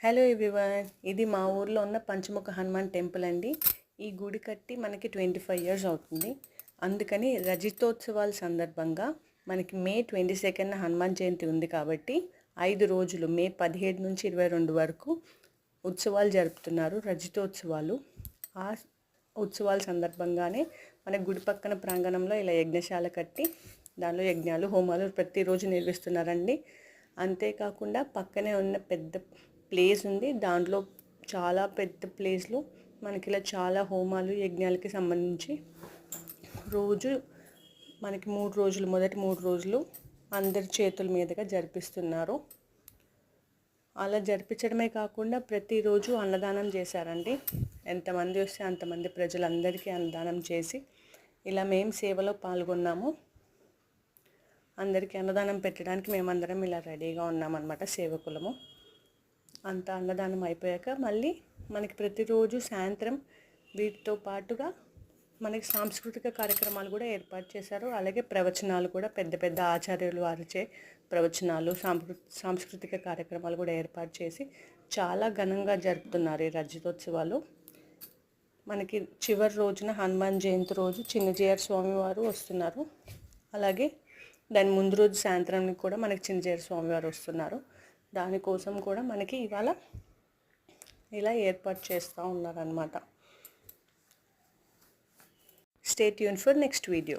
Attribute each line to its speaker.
Speaker 1: Hello everyone, ఇది మా ఊర్లో ఉన్న పంచముఖ హనుమాన్ టెంపుల్ అండి. ఈ గుడి కట్టి మనకి 25 ఇయర్స్ అవుతుంది. అందుకని రజతోత్సవాల సందర్భంగా మనకి మే 22న హనుమాన్ జయంతి ఉంది కాబట్టి 5 రోజులు మే 17 నుంచి 22 వరకు ఉత్సవాలు జరుపుతున్నారు, రజతోత్సవాలు. ఆ ఉత్సవాల సందర్భంగానే మన గుడి పక్కన ప్రాంగణంలో ఇలా యజ్ఞశాల కట్టి దానిలో యజ్ఞాలు హోమాలు ప్రతిరోజు నిర్వహిస్తున్నారండి. అంతేకాకుండా పక్కనే ఉన్న పెద్ద ప్లేస్ ఉంది, దాంట్లో చాలా పెద్ద ప్లేస్లో మనకి ఇలా చాలా హోమాలు యజ్ఞాలకి సంబంధించి రోజు మనకి 3 రోజులు, మొదటి 3 రోజులు అందరి చేతుల మీదుగా జరిపిస్తున్నారు. అలా జరిపించడమే కాకుండా ప్రతిరోజు అన్నదానం చేశారండి. ఎంతమంది వస్తే అంతమంది ప్రజలందరికీ అన్నదానం చేసి ఇలా మేము సేవలో పాల్గొన్నాము. అందరికీ అన్నదానం పెట్టడానికి మేమందరం ఇలా రెడీగా ఉన్నామన్నమాట, సేవకులము. అంత అన్నదానం అయిపోయాక మళ్ళీ మనకి ప్రతిరోజు సాయంత్రం వీటితో పాటుగా మనకి సాంస్కృతిక కార్యక్రమాలు కూడా ఏర్పాటు చేశారు. అలాగే ప్రవచనాలు కూడా, పెద్ద పెద్ద ఆచార్యులు వారిచే ప్రవచనాలు, సాంస్కృతిక కార్యక్రమాలు కూడా ఏర్పాటు చేసి చాలా ఘనంగా జరుపుతున్నారు ఈ రజతోత్సవాలు. మనకి చివరి రోజున హనుమాన్ జయంతి రోజు చిన్నజీయర్ స్వామి వారు వస్తున్నారు. అలాగే దాని ముందు రోజు సాయంత్రానికి కూడా మనకి చిన్నజీయర్ స్వామి వారు వస్తున్నారు. దానికోసం కూడా మనకి ఇవాళ ఇలా ఏర్పాటు చేస్తూ ఉన్నారనమాట. Stay tune for next video.